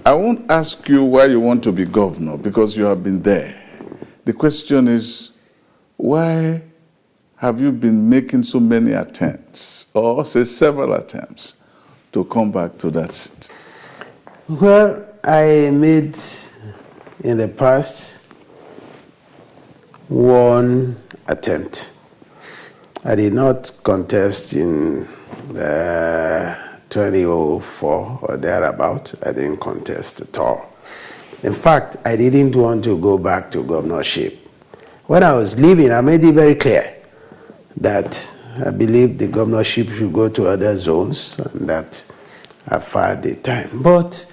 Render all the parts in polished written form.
I won't ask you why you want to be governor, because you have been there. The question is, why have you been making so many attempts, or say several attempts, to come back to that seat? Well, I made in the past one attempt. I did not contest in 2004 or thereabout. I didn't contest at all. In fact, I didn't want to go back to governorship. When I was leaving, I made it very clear that I believe the governorship should go to other zones, and that I've had the time. But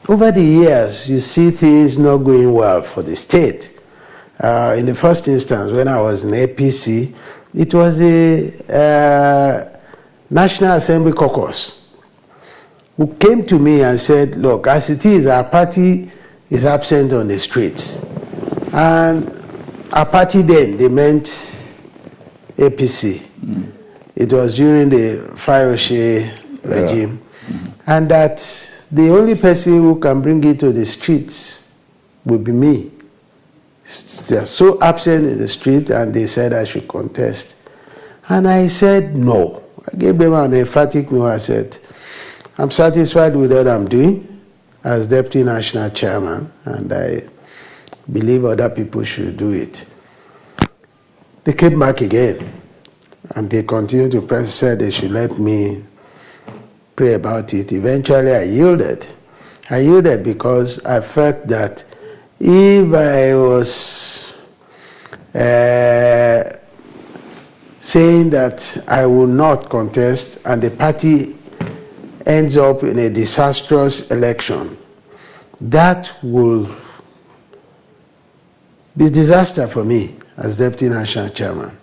over the years, you see things not going well for the state. In the first instance, when I was in APC, it was a National Assembly caucus who came to me and said, look, as it is, our party is absent on the streets. And our party then, they meant APC. Mm. It was during the Fayose regime. Mm-hmm. And that the only person who can bring it to the streets would be me. They're so absent in the street, and they said I should contest. And I said no. I gave them an emphatic no. I said, I'm satisfied with what I'm doing as Deputy National Chairman, and I believe other people should do it. They came back again, and they continued to press, said they should let me pray about it. Eventually, I yielded. I yielded because I felt that if I was saying that I will not contest and the party ends up in a disastrous election, that will be a disaster for me as Deputy National Chairman.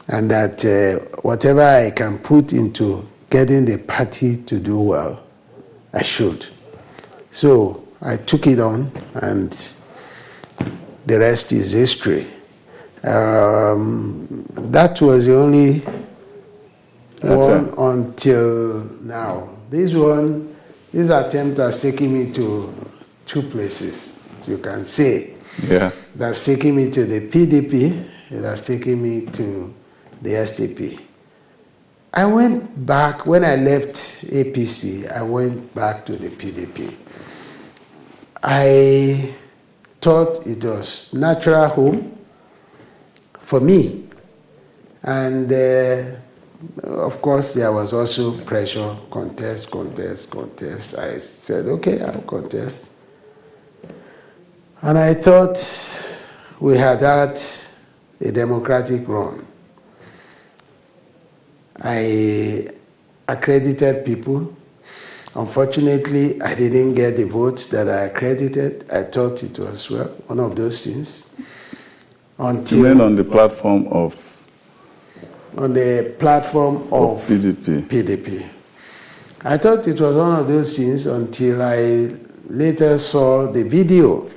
And that whatever I can put into getting the party to do well, I should. So I took it on, and the rest is history. That was the only one until now. This attempt has taken me to two places, you can say. Yeah. That's taken me to the PDP, it has taken me to the SDP. I went back, when I left APC, I went back to the PDP. I thought it was natural home for me. And of course, there was also pressure, contest. I said, okay, I'll contest. And I thought we had had a democratic run. I accredited people. Unfortunately, I didn't get the votes that I accredited. I thought it was, well, one of those things. You mean on the platform of? On the platform of PDP. I thought it was one of those things until I later saw the video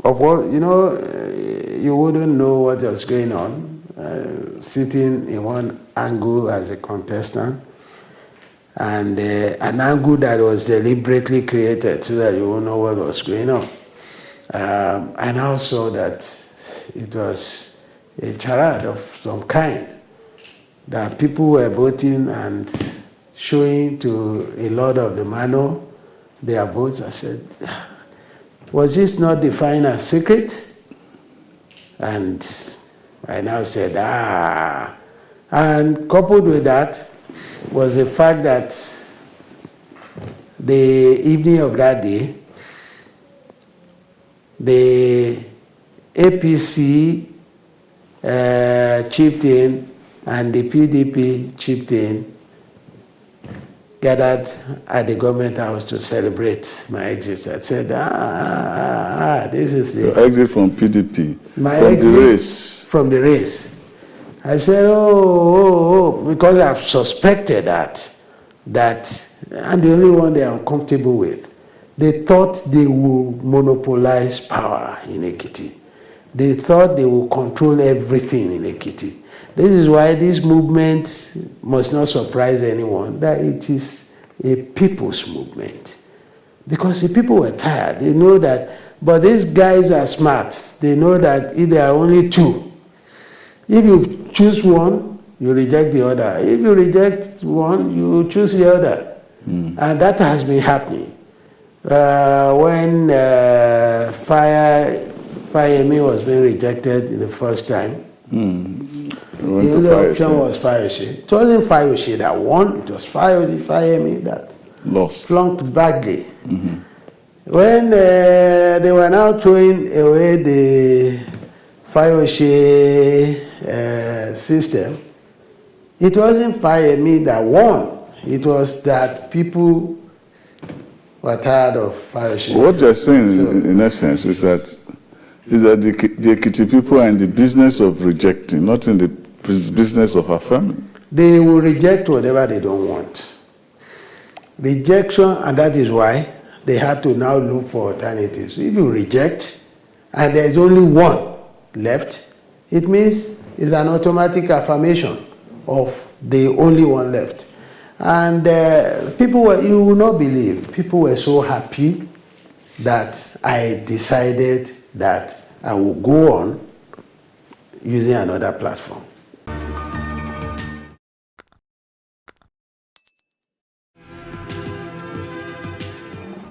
of what, you wouldn't know what was going on, sitting in one angle as a contestant, and an angle that was deliberately created so that you won't know what was going on. I now saw that it was a charade of some kind, that people were voting and showing to a lot of the manner their votes. I said, was this not defined as secret? And I now said, And coupled with that was the fact that the evening of that day, the APC chieftain and the PDP chieftain gathered at the government house to celebrate my exit. I said, this is the exit from PDP. My from exit the race. From the race. I said, because I've suspected that I'm the only one they are uncomfortable with. They thought they would monopolize power in Ekiti. They thought they would control everything in Ekiti. This is why this movement must not surprise anyone, that it is a people's movement. Because the people were tired. They know that, but these guys are smart. They know that if there are only two, if you choose one, you reject the other. If you reject one, you choose the other. And that has been happening. When Fayemi was being rejected the first time, the only option was Fayoshe. It wasn't Fayoshe that won, it was Fayemi that lost, flunked badly. When they were now throwing away the Fayoshe system, it wasn't Fayemi that won. It was that people were tired of Fayoshe. What you're saying, in essence, is that the Ekiti people are in the business of rejecting, not in the business of affirming. They will reject whatever they don't want. Rejection, and that is why they had to now look for alternatives. If you reject, and there is only one left, it means it's an automatic affirmation of the only one left. And people were, you will not believe, people were so happy that I decided that I will go on using another platform.